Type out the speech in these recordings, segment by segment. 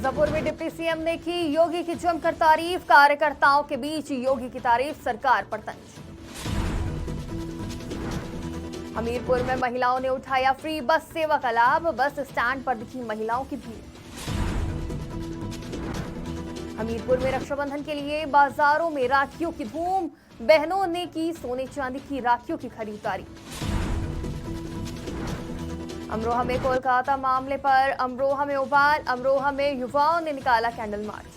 मिर्जापुर में deputy CM ने की योगी की जमकर तारीफ। कार्यकर्ताओं के बीच योगी की तारीफ, सरकार पर तंज। हमीरपुर में महिलाओं ने उठाया फ्री बस सेवा का लाभ। बस स्टैंड पर दिखी महिलाओं की भीड़। हमीरपुर में रक्षाबंधन के लिए बाजारों में राखियों की धूम। बहनों ने की सोने चांदी की राखियों की खरीदारी। अमरोहा में कोलकाता मामले पर अमरोहा में उबाल। अमरोहा में युवाओं ने निकाला कैंडल मार्च।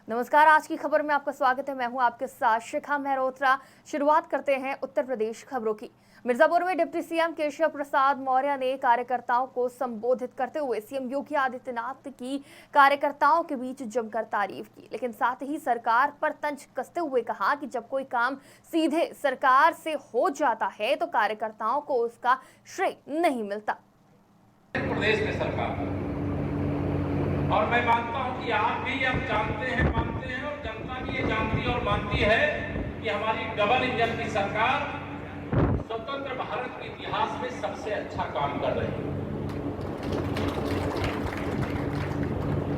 नमस्कार, आज की खबर में आपका स्वागत है। मैं हूं आपके साथ शिखा मेहरोत्रा। शुरुआत करते हैं उत्तर प्रदेश खबरों की। मिर्जापुर में डिप्टी सीएम केशव प्रसाद मौर्य ने कार्यकर्ताओं को संबोधित करते हुए सीएम योगी आदित्यनाथ की कार्यकर्ताओं के बीच जमकर तारीफ की, लेकिन साथ ही सरकार पर तंज कसते हुए कहा कि जब कोई काम सीधे सरकार से हो जाता है तो कार्यकर्ताओं को उसका श्रेय नहीं मिलता। प्रदेश में सरकार, और मैं मानता हूं कि आप भी अब जानते हैं, मानते हैं, और जनता भी ये जानती और मानती है कि हमारी डबल इंजन की सरकार स्वतंत्र भारत के इतिहास में सबसे अच्छा काम कर रही है।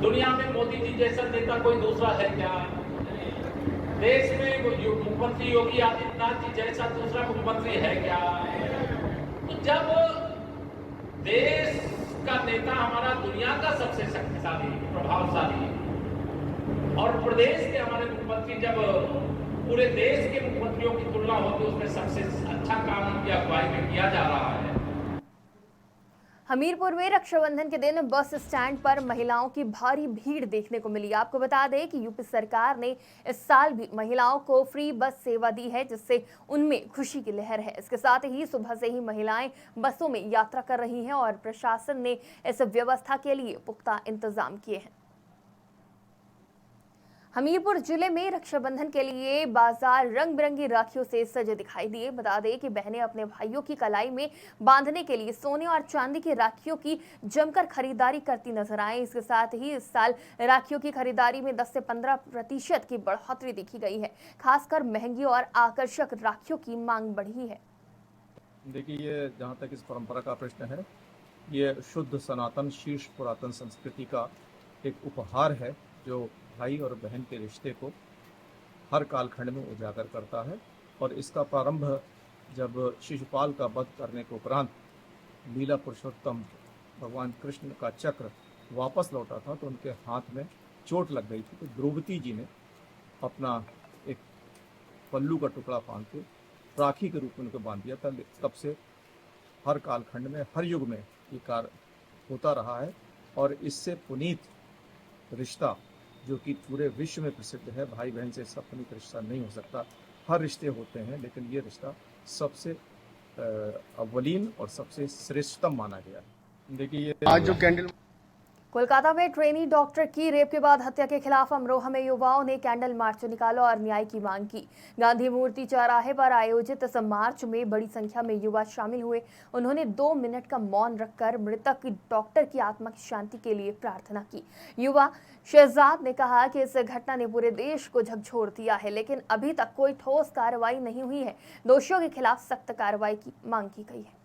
दुनिया में मोदी जी जैसा नेता कोई दूसरा है क्या? देश में मुख्यमंत्री योगी आदित्यनाथ जी जैसा दूसरा मुख्यमंत्री है क्या? तो जब देश का नेता हमारा दुनिया का सबसे शक्तिशाली, प्रभावशाली, और प्रदेश के हमारे मुख्यमंत्री जब पूरे देश के मुख्यमंत्रियों की तुलना होती है उसमें सबसे अच्छा काम उनकी अगुवाई में किया जा रहा है। हमीरपुर में रक्षाबंधन के दिन बस स्टैंड पर महिलाओं की भारी भीड़ देखने को मिली। आपको बता दें कि यूपी सरकार ने इस साल भी महिलाओं को फ्री बस सेवा दी है, जिससे उनमें खुशी की लहर है। इसके साथ ही सुबह से ही महिलाएं बसों में यात्रा कर रही हैं और प्रशासन ने इस व्यवस्था के लिए पुख्ता इंतजाम किए हैं। हमीरपुर जिले में रक्षाबंधन के लिए बाजार रंग बिरंगी राखियों से सजे दिखाई दिए। बता दें कि बहनें अपने भाइयों की कलाई में बांधने के लिए सोने और चांदी की राखियों की जमकर खरीदारी करती नजर आई। इसके साथ ही इस साल राखियों की खरीदारी में 10 से 15% की बढ़ोतरी देखी गई है। खासकर महंगी और आकर्षक राखियों की मांग बढ़ी है। देखिए, ये जहाँ तक इस परंपरा का प्रश्न है, ये शुद्ध सनातन शीर्ष पुरातन संस्कृति का एक उपहार है जो भाई और बहन के रिश्ते को हर कालखंड में उजागर करता है। और इसका प्रारंभ जब शिशुपाल का वध करने के उपरांत लीला पुरुषोत्तम भगवान कृष्ण का चक्र वापस लौटा था तो उनके हाथ में चोट लग गई थी, तो द्रौपदी जी ने अपना एक पल्लू का टुकड़ा बांध के राखी के रूप में उनको बांध दिया था। तब से हर कालखंड में, हर युग में ये कार्य होता रहा है। और इससे पुनीत रिश्ता जो कि पूरे विश्व में प्रसिद्ध है, भाई बहन से इसका पुनीत रिश्ता नहीं हो सकता। हर रिश्ते होते हैं, लेकिन ये रिश्ता सबसे अव्वलीन और सबसे श्रेष्ठतम माना गया है। देखिए, ये आज जो कैंडल कोलकाता में ट्रेनी डॉक्टर की रेप के बाद हत्या के खिलाफ अमरोहा में युवाओं ने कैंडल मार्च निकाला और न्याय की मांग की। गांधी मूर्ति चौराहे पर आयोजित इस मार्च में बड़ी संख्या में युवा शामिल हुए। उन्होंने 2 मिनट का मौन रखकर मृतक डॉक्टर की आत्मा की शांति के लिए प्रार्थना की। युवा शहजाद ने कहा कि इस घटना ने पूरे देश को झकझोर दिया है, लेकिन अभी तक कोई ठोस कार्रवाई नहीं हुई है। दोषियों के खिलाफ सख्त कार्रवाई की मांग की गई है।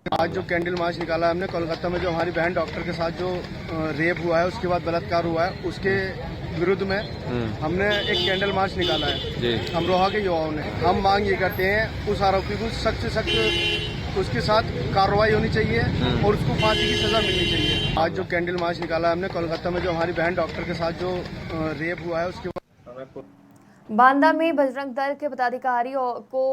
आज जो कैंडल मार्च निकाला हमने कोलकाता में, जो हमारी बहन डॉक्टर के साथ जो रेप हुआ है, उसके बाद बलात्कार हुआ है, उसके विरुद्ध में हमने एक कैंडल मार्च निकाला है अमरोहा के युवाओं ने। हम मांग ये करते हैं उस आरोपी को सख्त से सख्त उसके साथ कार्रवाई होनी चाहिए और उसको फांसी की सजा मिलनी चाहिए। आज जो कैंडल मार्च निकाला हमने कोलकाता में, जो हमारी बहन डॉक्टर के साथ जो रेप हुआ है, उसके बाद बांदा में बजरंग दल के पदाधिकारियों को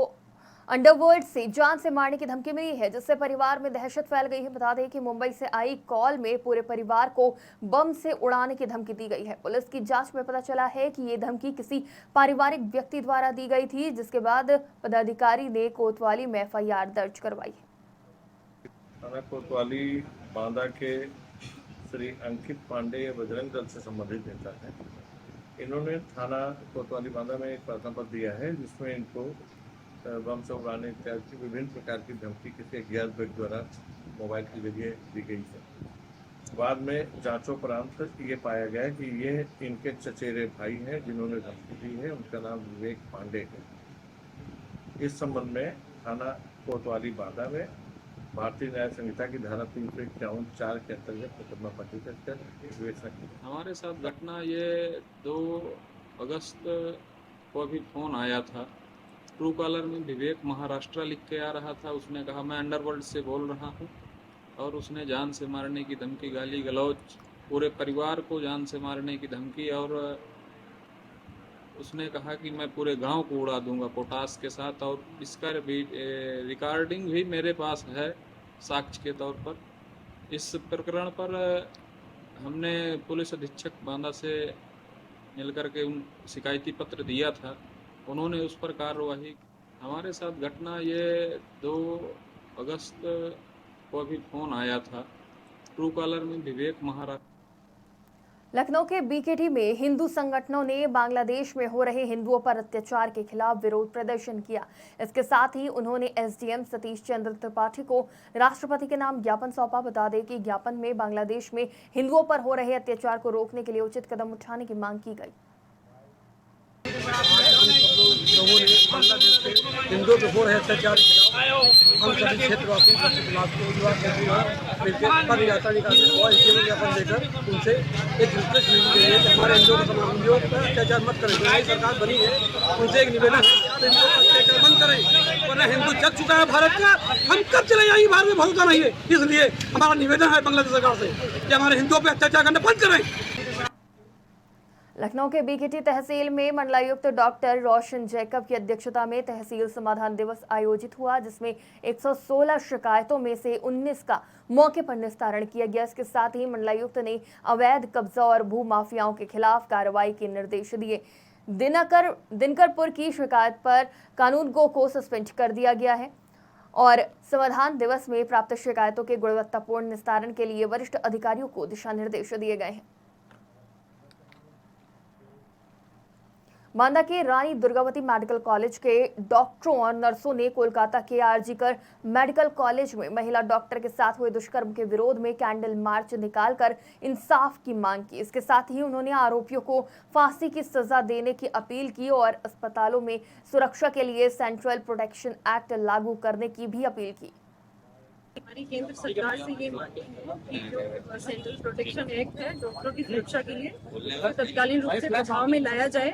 अंडरवर्ल्ड से जान से मारने की धमकी मिली है, जिससे परिवार में दहशत फैल गई है। बता दें कि मुंबई से आई कॉल में पूरे परिवार को बम से उड़ाने की धमकी दी गई है। पुलिस की जांच में पता चला है कि ये धमकी किसी पारिवारिक व्यक्ति द्वारा दी गई थी, जिसके बाद पदाधिकारी ने कोतवाली में एफआईआर दर्ज करवाई है। थाना कोतवाली बांदा के श्री अंकित पांडे बजरंग दल से संबंधित नेता है। इन्होंने थाना कोतवाली बांदा में एक प्रार्थना पत्र दिया है, जिसमें इनको बम से उड़ाने इत्यादि की विभिन्न प्रकार की धमकी किसी अज्ञात व्यक्ति द्वारा मोबाइल के जरिए दी गई है। बाद में जांचोपरांत ये पाया गया कि ये इनके चचेरे भाई हैं जिन्होंने धमकी दी है। उनका नाम विवेक पांडे है। इस संबंध में थाना कोतवाली बांदा में भारतीय न्याय संहिता की धारा 351(4) के अंतर्गत मुकदमा पंजीकृत कर विवेचना की। हमारे साथ घटना ये 2 अगस्त को अभी फ़ोन आया था। ट्रू कॉलर में विवेक महाराष्ट्र लिख के आ रहा था। उसने कहा मैं अंडरवर्ल्ड से बोल रहा हूँ और उसने जान से मारने की धमकी, गाली गलौज, पूरे परिवार को जान से मारने की धमकी, और उसने कहा कि मैं पूरे गांव को उड़ा दूंगा पोटास के साथ। और इसका रिकॉर्डिंग भी मेरे पास है साक्ष्य के तौर पर। इस प्रकरण पर हमने पुलिस अधीक्षक बांदा से मिलकर के उन शिकायती पत्र दिया था, उन्होंने उस पर कार्रवाई। हमारे साथ घटना ये 2 अगस्त को अभी फ़ोन आया था। ट्रू कॉलर में विवेक महाराष्ट्र। लखनऊ के बीकेटी में हिंदू संगठनों ने बांग्लादेश में हो रहे हिंदुओं पर अत्याचार के खिलाफ विरोध प्रदर्शन किया। इसके साथ ही उन्होंने एसडीएम सतीश चंद्र त्रिपाठी को राष्ट्रपति के नाम ज्ञापन सौंपा। बता दें कि ज्ञापन में बांग्लादेश में हिंदुओं पर हो रहे अत्याचार को रोकने के लिए उचित कदम उठाने की मांग की गई। लोगों ने बांग्लादेश के हिंदुओं पे हो रहे अत्याचार के खिलाफ हम सभी क्षेत्रवासी मिलकर पद यात्रा निकालने और जीवन यापन देकर उनसे एक रिक्वेस्ट मिली है कि हमारे हिंदुओं को तमाम हिंदुओं पर अत्याचार मत करें। नई सरकार बनी है, उनसे एक निवेदन है कि हिंदुओं पर अत्याचार बंद करें, वरना हिंदू जग चुका है भारत का, हम कब चले जाएंगे, भारत में भरोसा नहीं है। इसलिए हमारा निवेदन है बांग्लादेश सरकार से कि हमारे हिंदुओं पर अत्याचार करना बंद करें। लखनऊ के बीकेटी तहसील में मंडलायुक्त डॉक्टर रोशन जैकब की अध्यक्षता में तहसील समाधान दिवस आयोजित हुआ, जिसमें 116 शिकायतों में से 19 का मौके पर निस्तारण किया गया। इसके साथ ही मंडलायुक्त ने अवैध कब्जा और भू माफियाओं के खिलाफ कार्रवाई के निर्देश दिए। दिनकरपुर की शिकायत पर कानूनगो को सस्पेंड कर दिया गया है और समाधान दिवस में प्राप्त शिकायतों के गुणवत्तापूर्ण निस्तारण के लिए वरिष्ठ अधिकारियों को दिशा निर्देश दिए गए हैं। बांदा के रानी दुर्गावती मेडिकल कॉलेज के डॉक्टरों और नर्सों ने कोलकाता के आरजीकर मेडिकल कॉलेज में महिला डॉक्टर के साथ हुए दुष्कर्म के विरोध में कैंडल मार्च निकालकर इंसाफ की मांग की। इसके साथ ही उन्होंने आरोपियों को फांसी की सजा देने की अपील की और अस्पतालों में सुरक्षा के लिए सेंट्रल प्रोटेक्शन एक्ट लागू करने की भी अपील की। हमारी केंद्र सरकार से ये मांग है कि जो सेंट्रल प्रोटेक्शन एक्ट है डॉक्टरों की सुरक्षा के लिए, तत्कालीन रूप से प्रभाव में लाया जाए।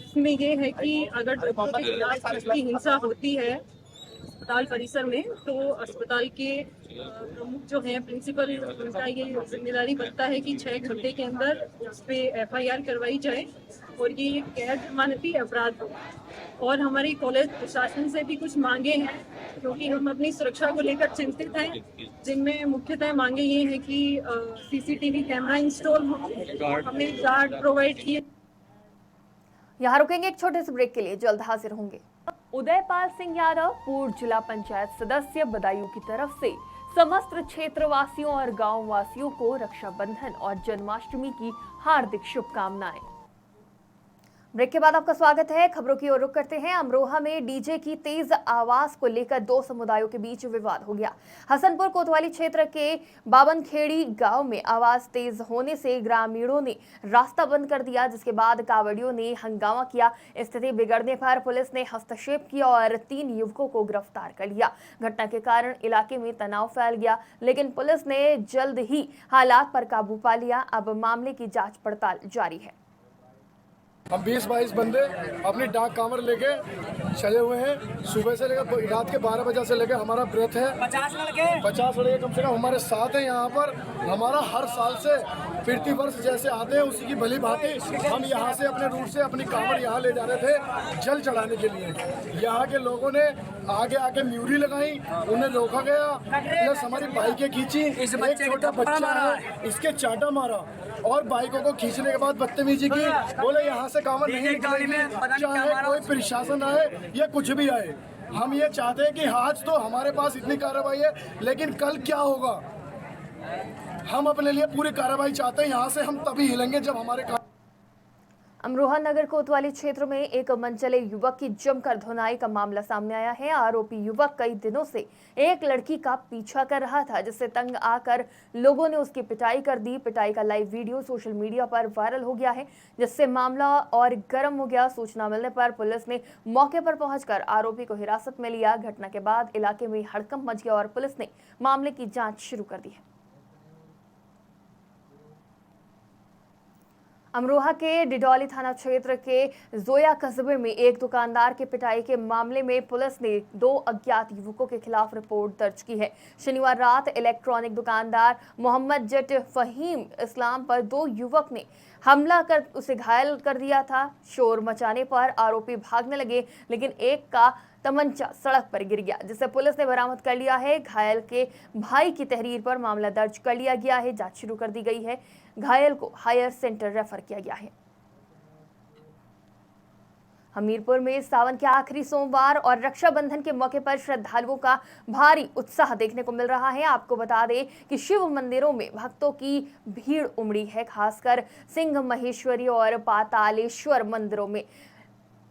इसमें ये है कि अगर डॉक्टरों के खिलाफ की हिंसा होती है अस्पताल परिसर में, तो अस्पताल के प्रमुख जो हैं प्रिंसिपल, उनका ये जिम्मेदारी बनता है कि 6 घंटे के अंदर उस पर FIR करवाई जाए और ये गैर जमानती अपराध हो। और हमारे कॉलेज प्रशासन से भी कुछ मांगे हैं, क्योंकि हम अपनी सुरक्षा को लेकर चिंतित हैं, जिनमें मुख्यतः मांगे ये हैं कि CCTV कैमरा इंस्टॉल हो, हमें गार्ड प्रोवाइड किए। यहाँ रुकेंगे एक छोटे से ब्रेक के लिए, जल्द हाजिर होंगे। उदयपाल सिंह यादव, पूर्व जिला पंचायत सदस्य, बदायूं की तरफ से समस्त क्षेत्रवासियों और गांव वासियों को रक्षाबंधन और जन्माष्टमी की हार्दिक शुभकामनाएं। ब्रेक के बाद आपका स्वागत है। खबरों की ओर रुख करते हैं। अमरोहा में डीजे की तेज आवाज को लेकर 2 समुदायों के बीच विवाद हो गया। हसनपुर कोतवाली क्षेत्र के बाबनखेड़ी गांव में आवाज तेज होने से ग्रामीणों ने रास्ता बंद कर दिया, जिसके बाद कावड़ियों ने हंगामा किया। स्थिति बिगड़ने पर पुलिस ने हस्तक्षेप किया और 3 युवकों को गिरफ्तार कर लिया। घटना के कारण इलाके में तनाव फैल गया, लेकिन पुलिस ने जल्द ही हालात पर काबू पा लिया। अब मामले की जांच पड़ताल जारी है। हम 20-22 बंदे अपनी डाक कांवर लेके चले हुए हैं। सुबह से लेकर रात के 12 बजे से लेकर हमारा ब्रत है। 50 लड़के कम से कम हमारे साथ हैं यहाँ पर। हमारा हर साल से फिरती वर्ष जैसे आते हैं उसी की भली भांति हम यहाँ से अपने रूट से अपनी कांवर यहाँ ले जा रहे थे जल चढ़ाने के लिए। यहाँ के लोगों ने आगे आके म्यूरी लगाई, उन्हें रोका गया, प्लस हमारी बाइकें खींची। एक छोटा बच्चा है, इसके चाटा मारा और बाइकों को खींचने के बाद बदतमीजी की। बोले यहाँ से कांवर नहीं निकलेगी, चाहे कोई प्रशासन आए या कुछ भी आए। हम ये चाहते हैं कि आज तो हमारे पास इतनी कार्रवाई है, लेकिन कल क्या होगा, हम अपने लिए पूरी कार्रवाई चाहते हैं। यहाँ से हम तभी हिलेंगे जब हमारे अमरोहा नगर कोतवाली क्षेत्र में एक मनचले युवक की जमकर धुनाई का मामला सामने आया है। आरोपी युवक कई दिनों से एक लड़की का पीछा कर रहा था, जिससे तंग आकर लोगों ने उसकी पिटाई कर दी। पिटाई का लाइव वीडियो सोशल मीडिया पर वायरल हो गया है, जिससे मामला और गर्म हो गया। सूचना मिलने पर पुलिस ने मौके पर पहुंचकर आरोपी को हिरासत में लिया। घटना के बाद इलाके में हड़कंप मच गया और पुलिस ने मामले की जाँच शुरू कर दी है। अमरोहा के डिडौली थाना क्षेत्र के जोया कस्बे में एक दुकानदार के पिटाई के मामले में पुलिस ने 2 अज्ञात युवकों के खिलाफ रिपोर्ट दर्ज की है। शनिवार रात इलेक्ट्रॉनिक दुकानदार मोहम्मद जट फहीम इस्लाम पर 2 युवक ने हमला कर उसे घायल कर दिया था। शोर मचाने पर आरोपी भागने लगे, लेकिन एक का तमंचा सड़क पर गिर गया, जिसे पुलिस ने बरामद कर लिया है। घायल के भाई की तहरीर पर मामला दर्ज कर लिया गया है। जांच शुरू कर दी गई है। घायल को हायर सेंटर रेफर किया गया है। हमीरपुर में सावन के आखिरी सोमवार और रक्षाबंधन के मौके पर श्रद्धालुओं का भारी उत्साह देखने को मिल रहा है। आपको बता दें कि शिव मंदिरों में भक्तों की भीड़ उमड़ी है, खासकर सिंह महेश्वरी और पातालेश्वर मंदिरों में।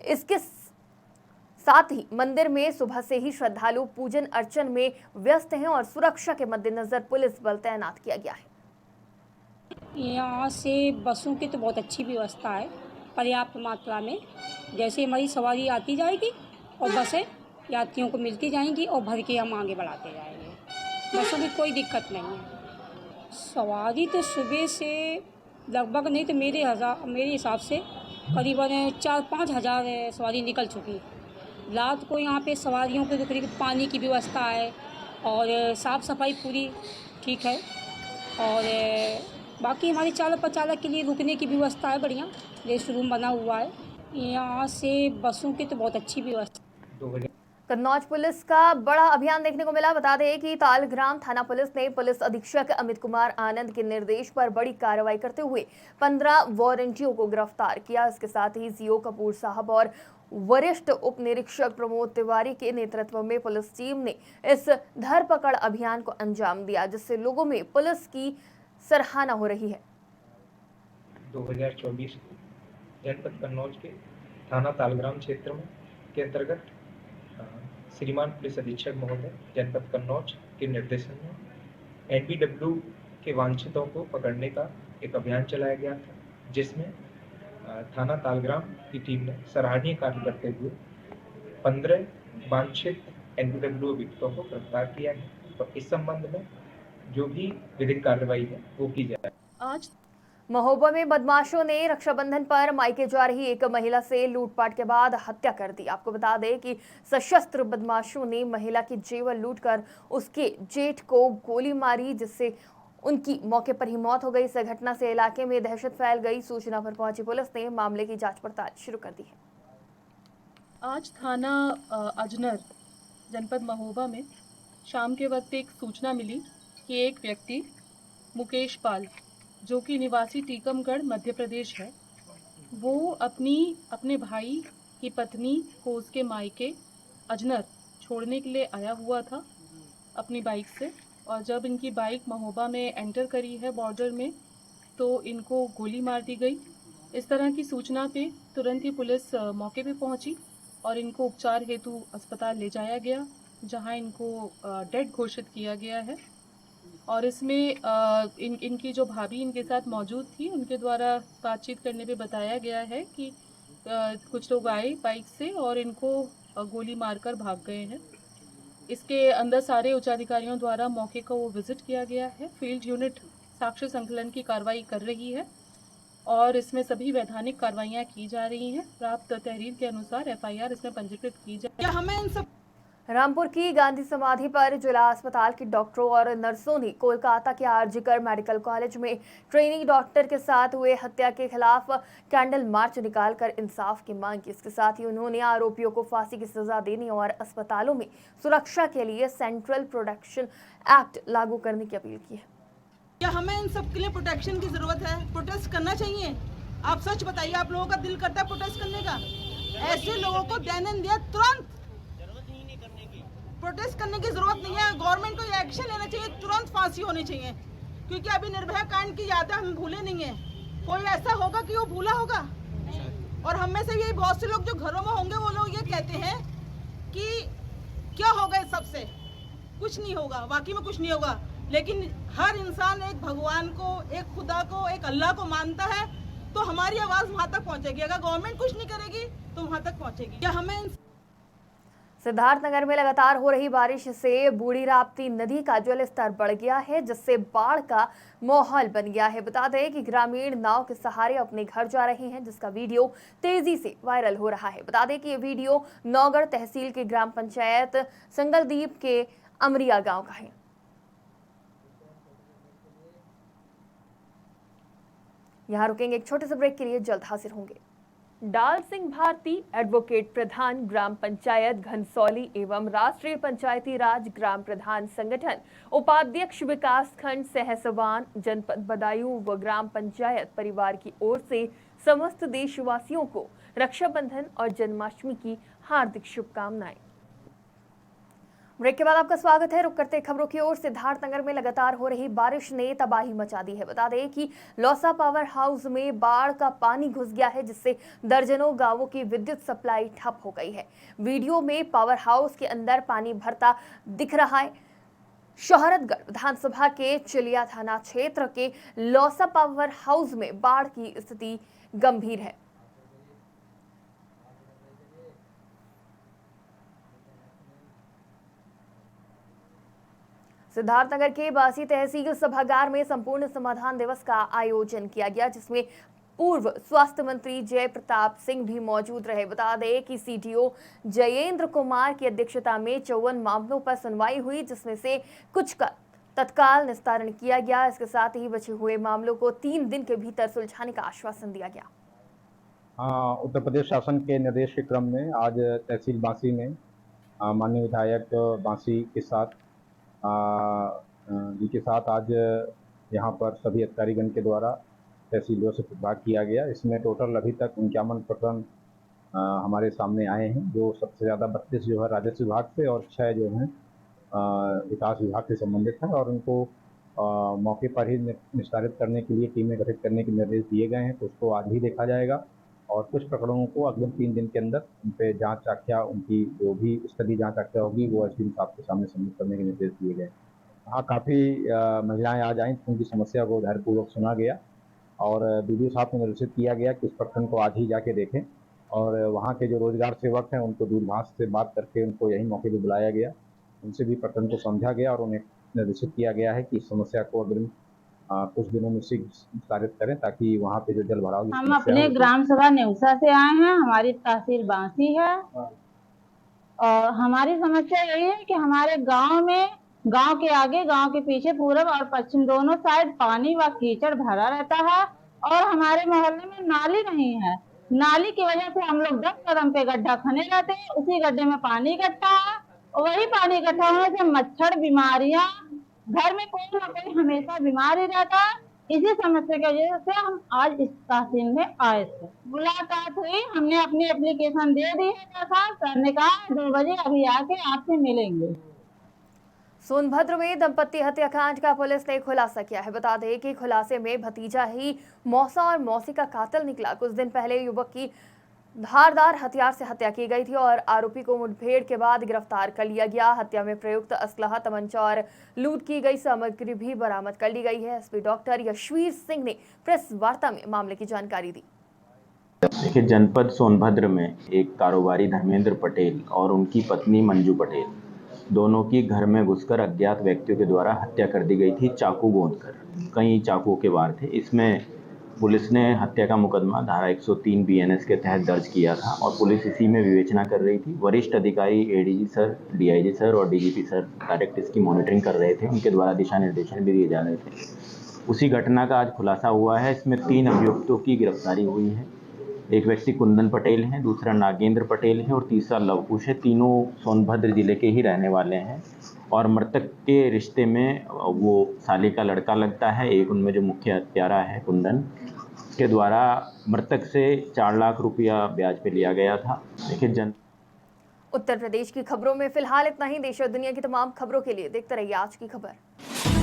इसके साथ ही मंदिर में सुबह से ही श्रद्धालु पूजन अर्चन में व्यस्त हैं और सुरक्षा के मद्देनजर पुलिस बल तैनात किया गया है। यहाँ से बसों की तो बहुत अच्छी व्यवस्था है, पर्याप्त मात्रा में। जैसे हमारी सवारी आती जाएगी और बसें यात्रियों को मिलती जाएंगी और भर के हम आगे बढ़ाते जाएंगे। बसों की कोई दिक्कत नहीं है। सवारी तो सुबह से लगभग नहीं तो मेरे हिसाब से करीबन 4-5 हज़ार सवारी निकल चुकी। रात को यहाँ पे सवारियों के रुकने की पानी की व्यवस्था है और साफ़ सफाई पूरी ठीक है। और बाकी हमारे चालक प्रचालक के लिए रुकने की व्यवस्था है, बढ़िया रेस्ट रूम बना हुआ है। यहाँ से बसों की तो बहुत अच्छी व्यवस्था। कन्नौज पुलिस का बड़ा अभियान देखने को मिला। बता दें कि तालग्राम थाना पुलिस ने पुलिस अधीक्षक अमित कुमार आनंद के निर्देश पर बड़ी कार्रवाई करते हुए 15 वारंटियों को गिरफ्तार किया। इसके साथ ही सीओ कपूर साहब और वरिष्ठ उप निरीक्षक प्रमोद तिवारी के नेतृत्व में पुलिस टीम ने इस धरपकड़ अभियान को अंजाम दिया, जिससे लोगों में पुलिस की सराहना हो रही है। 2024 जनपद कन्नौज के थाना तालग्राम क्षेत्र में के अंतर्गत श्रीमान पुलिस अधीक्षक महोदय जनपद कन्नौज के निर्देशन में एनपीडब्ल्यू के वांछितों को पकड़ने का एक अभियान चलाया गया था, जिसमें थाना तालग्राम की टीम ने सराहनीय कार्य करते हुए 15 वांछित एनपीडब्ल्यू अभियुक्तों को गिरफ्तार किया है। तो इस संबंध में जो भी विधिक कार्रवाई है वो की जाए। आज महोबा में बदमाशों ने रक्षाबंधन पर मायके जा रही एक महिला से लूटपाट के बाद हत्या कर दी। आपको बता दें कि सशस्त्र बदमाशों ने महिला की जेवर लूटकर उसके जेठ को गोली मारी, जिससे उनकी मौके पर ही मौत हो गई। इस घटना से इलाके में दहशत फैल गई। सूचना पर पहुंची पुलिस ने मामले की जांच पड़ताल शुरू कर दी है। आज थाना अजनर जनपद महोबा में शाम के वक्त एक सूचना मिली कि एक व्यक्ति मुकेश पाल, जो कि निवासी टीकमगढ़ मध्य प्रदेश है, वो अपने भाई की पत्नी को उसके मायके अजनर छोड़ने के लिए आया हुआ था अपनी बाइक से। और जब इनकी बाइक महोबा में एंटर करी है बॉर्डर में, तो इनको गोली मार दी गई। इस तरह की सूचना पे तुरंत ही पुलिस मौके पे पहुंची और इनको उपचार हेतु अस्पताल ले जाया गया, जहां इनको डेड घोषित किया गया है। और इसमें इनकी जो भाभी इनके साथ मौजूद थी, उनके द्वारा बातचीत करने पे बताया गया है कि कुछ लोग आए बाइक से और इनको गोली मारकर भाग गए हैं। इसके अंदर सारे उच्चाधिकारियों द्वारा मौके को विजिट किया गया है। फील्ड यूनिट साक्ष्य संकलन की कार्रवाई कर रही है और इसमें सभी वैधानिक कार्रवाइयाँ की जा रही हैं। प्राप्त तहरीर के अनुसार एफआईआर इसमें पंजीकृत की जाए। हमें इन सब रामपुर की गांधी समाधि पर जिला अस्पताल के डॉक्टरों और नर्सों ने कोलकाता के आरजीकर मेडिकल कॉलेज में ट्रेनी डॉक्टर के साथ हुए हत्या के खिलाफ कैंडल मार्च निकालकर इंसाफ की मांग की। इसके साथ ही उन्होंने आरोपियों को फांसी की सजा देने और अस्पतालों में सुरक्षा के लिए सेंट्रल प्रोटेक्शन एक्ट लागू करने की अपील की है। क्या हमें इन सब के लिए प्रोटेक्शन की जरूरत है? प्रोटेस्ट करना चाहिए। आप सच बताइए, आप लोगों का दिल करता है प्रोटेस्ट करने का? ऐसे लोगों को दैनिक तुरंत प्रोटेस्ट करने की जरूरत नहीं है। गवर्नमेंट को ये एक्शन लेना चाहिए, तुरंत फांसी होनी चाहिए, क्योंकि अभी निर्भया कांड की यादें हम भूले नहीं है। कोई ऐसा होगा कि वो भूला होगा? और हम में से भी बहुत से लोग जो घरों में होंगे वो लोग ये कहते हैं कि क्या होगा इस सबसे, कुछ नहीं होगा, वाकई में कुछ नहीं होगा। लेकिन हर इंसान एक भगवान को, एक खुदा को, एक अल्लाह को मानता है, तो हमारी आवाज़ वहाँ तक पहुँचेगी। अगर गवर्नमेंट कुछ नहीं करेगी तो वहाँ तक पहुँचेगी। क्या हमें सिद्धार्थनगर में लगातार हो रही बारिश से बूढ़ी राप्ती नदी का जल स्तर बढ़ गया है, जिससे बाढ़ का माहौल बन गया है। बता दें कि ग्रामीण नाव के सहारे अपने घर जा रहे हैं, जिसका वीडियो तेजी से वायरल हो रहा है। बता दें कि ये वीडियो नौगढ़ तहसील के ग्राम पंचायत संगलदीप के अमरिया गांव का है। यहां रुकेंगे एक छोटे से ब्रेक के लिए, जल्द हाजिर होंगे। डाल सिंह भारती, एडवोकेट प्रधान ग्राम पंचायत घनसौली एवं राष्ट्रीय पंचायती राज ग्राम प्रधान संगठन उपाध्यक्ष विकास खंड सहसवान जनपद बदायूं व ग्राम पंचायत परिवार की ओर से समस्त देशवासियों को रक्षाबंधन और जन्माष्टमी की हार्दिक शुभकामनाएं। ब्रेक के बाद आपका स्वागत है। रुक करते खबरों की ओर। सिद्धार्थनगर में लगातार हो रही बारिश ने तबाही मचा दी है। बता दें कि लौसा पावर हाउस में बाढ़ का पानी घुस गया है, जिससे दर्जनों गांवों की विद्युत सप्लाई ठप हो गई है। वीडियो में पावर हाउस के अंदर पानी भरता दिख रहा है। शोहरतगढ़ विधानसभा के चिलिया थाना क्षेत्र के लौसा पावर हाउस में बाढ़ की स्थिति गंभीर है। सिद्धार्थनगर के बासी तहसील सभागार में संपूर्ण समाधान दिवस का आयोजन किया गया, जिसमें पूर्व स्वास्थ्य मंत्री जय प्रताप सिंह भी मौजूद रहे। बता दें कि सीडीओ जयेंद्र कुमार की अध्यक्षता में 54 मामलों पर सुनवाई हुई, जिसमें से कुछ का तत्काल निस्तारण किया गया। इसके साथ ही बचे हुए मामलों को 3 दिन के भीतर सुलझाने का आश्वासन दिया गया। उत्तर प्रदेश शासन के निर्देश के क्रम में आज तहसील बासी में माननीय विधायक बासी के साथ जी के साथ आज यहाँ पर सभी अधिकारीगण के द्वारा तहसीलों से विभाग किया गया। इसमें टोटल अभी तक 51 प्रकरण हमारे सामने आए हैं, जो सबसे ज़्यादा 32 जो है राजस्व विभाग से और 6 जो हैं विकास विभाग से संबंधित है, और उनको मौके पर ही निस्तारित करने के लिए टीमें गठित करने के निर्देश दिए गए हैं। तो उसको आज ही देखा जाएगा और कुछ प्रकरणों को अगले 3 दिन के अंदर उन पर जाँच आख्या, उनकी जो भी स्टडी जाँच आख्या होगी वो एसडीएम साहब के सामने सबमिट करने के निर्देश दिए गए। हाँ, काफ़ी महिलाएं आज आईं, उनकी समस्या को धैर्यपूर्वक सुना गया और बीडीओ साहब को निर्देशित किया गया कि इस प्रखंड को आज ही जाके देखें, और वहाँ के जो रोजगार सेवक हैं उनको दूरभाष से बात करके उनको यही मौके पर बुलाया गया, उनसे भी प्रखंड को समझा गया और उन्हें निर्देशित किया गया है कि इस समस्या को अग्रिम कुछ दिनों में निस्तारित करें, ताकि वहाँ पे जो जल भराव। हम अपने ग्राम सभा नेउसा से आए हैं, हमारी तहसील बांसी है और हमारी समस्या यही है कि हमारे गांव में, गांव के आगे, गांव के पीछे, पूरब और पश्चिम दोनों साइड पानी व कीचड़ भरा रहता है और हमारे मोहल्ले में नाली नहीं है। नाली की वजह से हम लोग 10 कदम पे गड्ढा खने रहते हैं, उसी गड्ढे में पानी इकट्ठा है और वही पानी इकट्ठा होने से मच्छर, बीमारियां, घर में कोई ना कोई हमेशा बीमार ही रहता है। इसी समस्या की वजह से हम आज इस तहसील में आए थे। मुलाकात हुई, हमने अपनी एप्लीकेशन दे दी है। सर ने कहा 2 बजे अभी आके आपसे मिलेंगे। सोनभद्र में दंपति हत्याकांड का पुलिस ने खुलासा किया है। बता दें कि खुलासे में भतीजा ही मौसा और मौसी का कातिल निकला। कुछ दिन पहले युवक की धारदार हथियार से हत्या की गई थी और आरोपी को मुठभेड़ के बाद गिरफ्तार कर लिया गया। हत्या में प्रयुक्त असलहा, तमंचा और लूट की गई सामग्री भी बरामद कर ली गई है। एसपी डॉक्टर यशवीर सिंह ने प्रेस वार्ता में मामले की जानकारी दी। देखिए, जनपद सोनभद्र में एक कारोबारी धर्मेंद्र पटेल और उनकी पत्नी मंजू पटेल, दोनों की घर में घुसकर अज्ञात व्यक्तियों के द्वारा हत्या कर दी गई थी, चाकू गोंदकर। कई चाकुओं के वार थे। इसमें पुलिस ने हत्या का मुकदमा धारा 103 बीएनएस के तहत दर्ज किया था और पुलिस इसी में विवेचना कर रही थी। वरिष्ठ अधिकारी एडीजी सर, डीआईजी सर और डीजीपी सर डायरेक्ट इसकी मॉनिटरिंग कर रहे थे। उनके द्वारा दिशा निर्देशन भी दिए जा रहे थे। उसी घटना का आज खुलासा हुआ है। इसमें 3 अभियुक्तों की गिरफ्तारी हुई है। एक व्यक्ति कुंदन पटेल है, दूसरा नागेंद्र पटेल है और तीसरा लवकुश है। तीनों सोनभद्र जिले के ही रहने वाले हैं और मृतक के रिश्ते में वो साली का लड़का लगता है। एक उनमें जो मुख्य हत्यारा है कुंदन, के द्वारा मृतक से 4 लाख रुपया ब्याज पे लिया गया था। देखिए, उत्तर प्रदेश की खबरों में फिलहाल इतना ही। देश और दुनिया की तमाम खबरों के लिए देखते रहिए आज की खबर।